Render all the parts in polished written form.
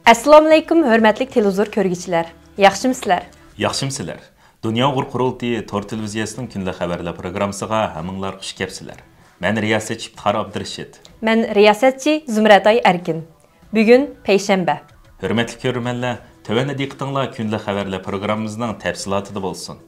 Assalomu alaykum, hurmatli televizor ko'rguvchilar. Yaxshimisizlar? Yaxshimisizlar. Dunyo Uyg'ur qurultiyi Tor televiziyasining kundalik xabarlar programmasiga hammanglar xush kelibsizlar. Men riyosatchi Iftixor Abdurashid. Men riyosatchi Zumratay Erkin. Bugun payshanba. Hurmatli ko'rmanlar, tövende diqqatinglar kundalik xabarlar programmamizning tafsilotida bo'lsin.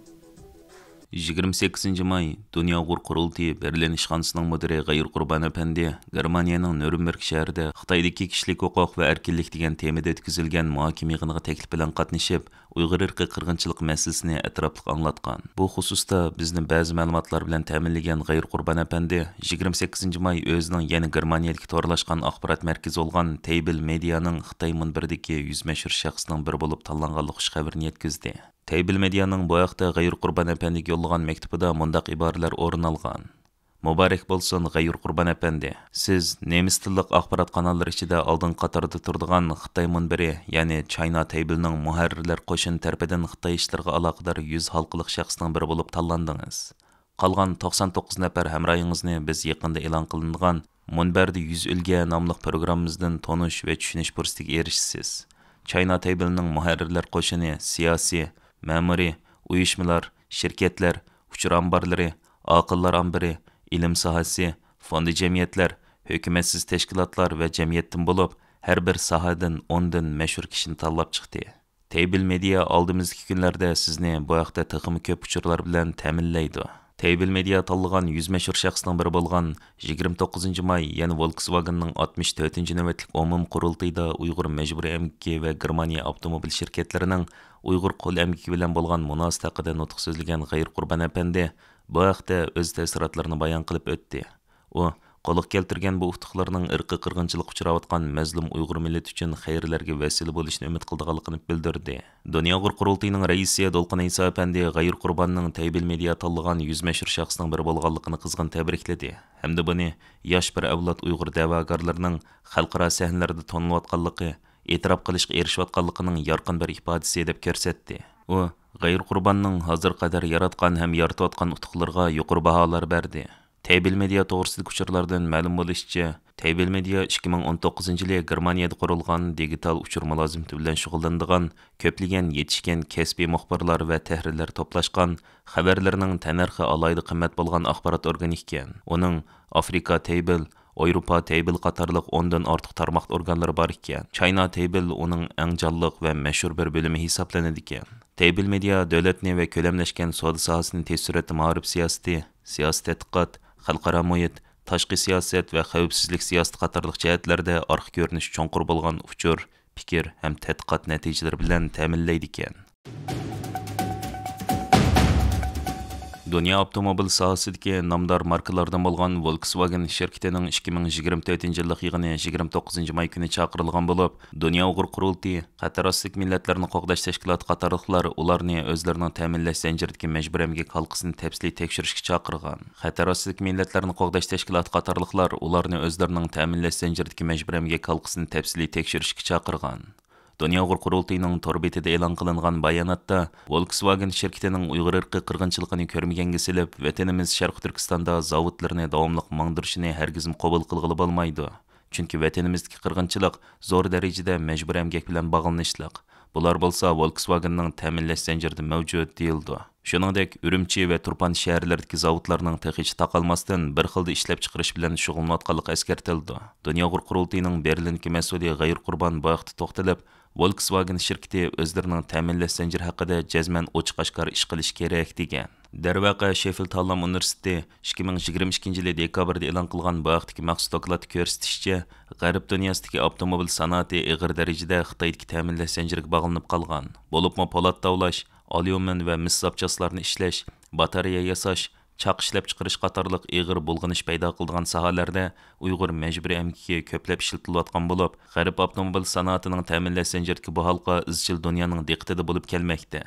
28 may Dünya Uyg'ur qurultiyi Berlin ishxonasining mudiri G'ayur Qurban Apandi Germaniyaning Nürnberg shahrida Xitoydagi kishilik huquq va erkinlik degan temada o'tkazilgan muhokama yig'iniga taklif bilan qatnashib, Uyg'ur irqi qirg'inchilik masalasini atrofli anglatgan. Bu xususda bizni ba'zi ma'lumotlar bilan ta'minlagan G'ayur Qurban Apandi 28 may o'zining yana Germaniyadagi to'rlashgan axborot markazi bo'lgan Table Medianing Xitoy munbiridagi 100 mashhur shaxsning biri bo'lib tanlanganlik xush xabarini yetkazdi. Table Medianing bu haqda G'ayur Qurban Apandiga yo'llagan maktubida mundaq iboralar o'rin olgan. Muborak bo'lsin G'ayur Qurban Apandi. Siz nemis tillik axborot kanallari ichida oldin qatorda turadigan Xitoy munbiri, ya'ni China Table'ning muharrirlar qo'shin tarafidan Xitoy ishlariga aloqador 100 xalqlik shaxsning biri bo'lib tanlandingiz. Qolgan 99 nafar hamrohingizni biz yaqinda e'lon qilingan Munbarda 100 o'lga nomli programmamizdan tonish va tushunish fursatiga erishsiz. China Table'ning muharrirlar qo'shini siyosiy ma'muriy, uyushmalar, shirkatlar, uchur ambarlari, aqllar ambari, ilm sohasi, fondi jamiyatlar, hukumatsiz tashkilotlar va jamiyatdan bo'lib, har bir sohadan 10 dan mashhur kishini tanlab chiqdi. Table Media oldimizgi kunlarda sizni bu haqda texnik ko'p uchurlar bilan ta'minlaydi. Table Media tanlagan 100 mashhur shaxsning biri bo'lgan 29 may yana Volkswagenning 64-navbatlik umum qurultayida Uyg'ur majburiy emgaki va Germaniya avtomobil shirkatlarining Uyg'ur qo'l emgaki bilan bo'lgan munosabat haqida nutq so'zlagan G'ayur Qurban Apandi bu haqda o'z ta'sirotlarini bayon qilib o'tdi. U qo'liq keltirgan bu utuqlarning irqi qirg'inchilik uchrayotgan mazlum Uyg'ur millati uchun xayrlarga vasila bo'lishini umid qilganligini bildirdi. Dunyo Uyg'ur qurultiyining raisi Dolqin Isa Apandi G'ayur Qurbanning Table Media tanlagan 100 mashhur shaxsning biri bo'lganligini qizg'in tabrikladi. Hamda buni yosh bir avlod Uyg'ur da'vogarlarining xalqaro sahnalarda tonilayotganligi, e'tirof qilishga erishayotganligining yorqin bir ifodasi deb ko'rsatdi. U G'ayur Qurbanning hozir qadar yaratgan ham yaratayotgan utuqlarga yuqori baholar berdi. Table Media to'g'risidagi uchurlardan ma'lum bo'lishicha, Table Media 2019-yili Germaniyada qurilgan digital uchur mulozimati bilan shug'ullanadigan ko'plagan yetishgan kasbiy muxbirlar va tahrirlar to'plashgan xabarlarning tanarxi alohida qimmat bo'lgan axborot organi ekan. Uning Afrika Table, Avrupa Table qatorliq 10 dan ortiq tarmoq organlari bor ekan. China Table uning eng jonliq va mashhur bir bo'limi hisoblanadi ekan. Table Media davlatni va ko'lamlashgan savdo sohasini tez suratda ma'rif siyosati, siyosiy tadqiqot, xalqaro muhit, tashqi siyosat va xavfsizlik siyosati qatorliq jihatlarda orqa ko'rinish cho'nqur bo'lgan uchur, fikr ham tadqiqot natijalari bilan ta'minlaydi ekan. Dünya avtomobil sohasidagi nomdor markalardan bo'lgan Volkswagen shirkatining 2024-yillik yig'ini 29 may kuni chaqirilgan bo'lib, Dunyo Uyg'ur qurultiyi qatorasilik millatlarni qo'g'dash tashkiloti qatorliqlar ularni o'zlarining ta'minlash zanjiridagi majburiy emgak halqasini tafsiliy tekshirishga chaqirgan. Qatorasilik millatlarni qo'g'dash tashkiloti qatorliqlar ularni o'zlarining ta'minlash zanjiridagi majburiy emgak halqasini tafsiliy tekshirishga chaqirgan. Dunyo Uyg'ur qurultiyining tor betida e'lon qilingan bayonotda Volkswagen shirkatining Uyg'ur irqi qirg'inchiligini ko'rmaganga silib, vatanimiz Sharq Turkistonda zavodlarni davomli mangdirishini hargiz qabul qilg'ili bo'lmaydi. Chunki vatanimizdagi qirg'inchilik zo'r darajada majburiy emgak bilan bog'lanishliq. Bular bo'lsa Volkswagenning ta'minlash zanjirida mavjud deyildi. Shuningdek, Urumchi va Turpan shaharlaridagi zavodlarning texnik taqalmasdan bir xilda ishlab chiqarish bilan shug'ullanayotganligi eskartildi. Dunyo Uyg'ur qurultiyining Berlindagi mas'uli G'ayur Qurban bu vaqtda to'xtalib, Volkswagen shirkati o'zlarining ta'minlash zanjiri haqida jazman ochiq-oshkor ish qilish kerak degan. Darvaqa Sheffield Hallam Universiteti 2022-yil dekabrda e'lon qilgan bu vaqtdagi maxsus dokladda ko'rsatishicha, G'arb dunyosidagi avtomobil sanoati og'ir darajada Xitoydagi ta'minlash zanjiriga bog'lanib qolgan. Bo'libmi po'lat tavlash, alyumin va mis zapchastlarni ishlash, batareya yasash, chaq ishlab chiqarish qatorliq og'ir bulg'anish paydo qilgan sohalarda Uyg'ur majburiy emgaki ko'plab ishlatilayotgan bo'lib, G'arb avtomobil sanoatining ta'minlash zanjiridagi bu halqa izchil dunyoning diqqatida bo'lib kelmoqda.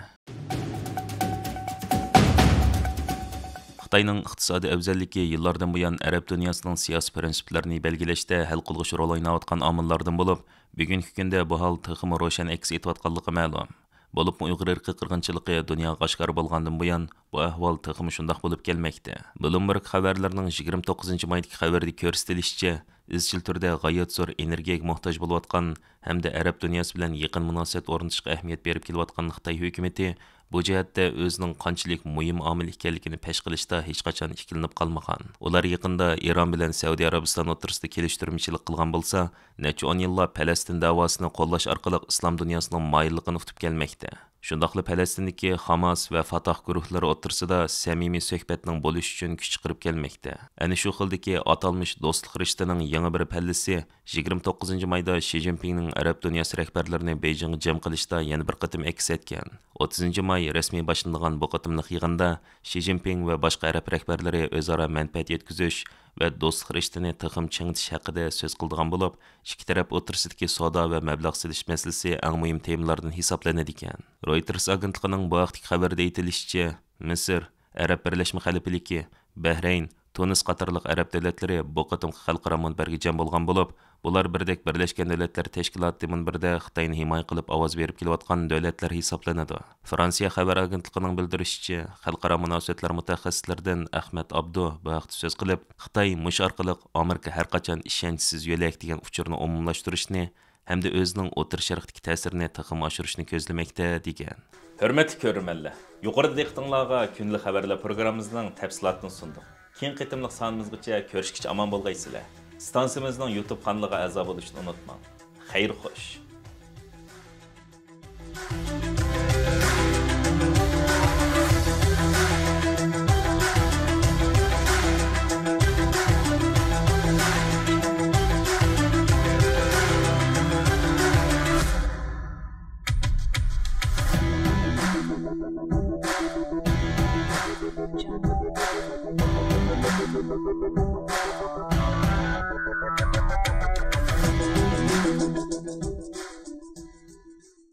Xitoyning iqtisodiy afzalligi yillardan buyon arab dunyosining siyosiy prinsiplarini belgilashda hal qilg'uch rol o'ynayotgan omillardan bo'lib, bugungi kunda bu hol texmi ro'shan aks etayotganligi ma'lum. Bo'lib Uyg'ur irqi qirg'inchiligi dunyoga oshkor bo'lgandan buyon bu ahvol texmi shundoq bo'lib kelmoqda. Bloomberg xabarlarining 29 maydagi xabarida ko'rsatilishicha, izchil turda g'oyat zo'r energiyaga muhtoj bo'layotgan hamda arab dunyosi bilan yaqin munosabat o'rnatishga ahamiyat berib kelayotgan Xitoy hukumati bu jihatda o'zining qanchalik muhim omil ekanligini pesh qilishda hech qachon ikkilanib qolmagan. Ular yaqinda Eron bilan Saudiya Arabiston o'rtasida kelishtirmachilik qilgan bo'lsa, necha 10 yillar Falastin davosini qo'llash orqali islom dunyosining moyilligini tutib kelmoqda. Shundaqla Falastindagi Hamas va Fatah guruhlari o'rtasida samimiy suhbatning bo'lish uchun kuch chiqarib kelmoqda. Ana shu xildagi atalmish do'stlik rishtining yangi bir pallasi 29 mayda Xi Jinpingning arab dunyosi rahbarlarini Beijingga jam qilishda yana bir qatim aks etgan. 30 may rasmiy boshlangan bu qatimliq yig'inda Xi Jinping va boshqa arab rahbarlari o'zaro manfaat yetkazish va do'stlik rishtini taqim chingitish haqida so'z qildigan bo'lib, ikki taraf o'rtasidagi savdo va mablag' silish masalasi eng muhim temalardan hisoblanadi ekan. Reuters agentligining bu vaqtdagi xabarda aytilishicha, Misr, Arab Birlashma Xalifaligi, Bahrayn, Tunis qatorliq arab davlatlari bu qatimki xalqaro munbarga jam bo'lgan bo'lib, bular birdek Birlashgan Davlatlar Tashkiloti munbarida Xitoyni himoya qilib ovoz berib kelayotgan davlatlar hisoblanadi. Fransiya xabar agentligining bildirishicha, xalqaro munosabatlar mutaxassislaridan Ahmad Abdu bu vaqtda so'z qilib, Xitoy mush orqali Amerika har qachon ishonchsiz yo'lak degan uchurni umumlashtirishni hamda o'zining o'tir sharqdagi ta'sirini taqim oshirishni ko'zlamoqda degan. Hurmatli ko'rmanlar, yuqorida diqqatingizga kunlik xabarlar programmamizning tafsilotini sundik. Keyin qitimliq sonimizgacha ko'rishgacha omon bo'lgaysizlar. Stansiyamizning YouTube kanaliga a'zo bo'lishni unutmang. Xayr xo'sh. Jungle.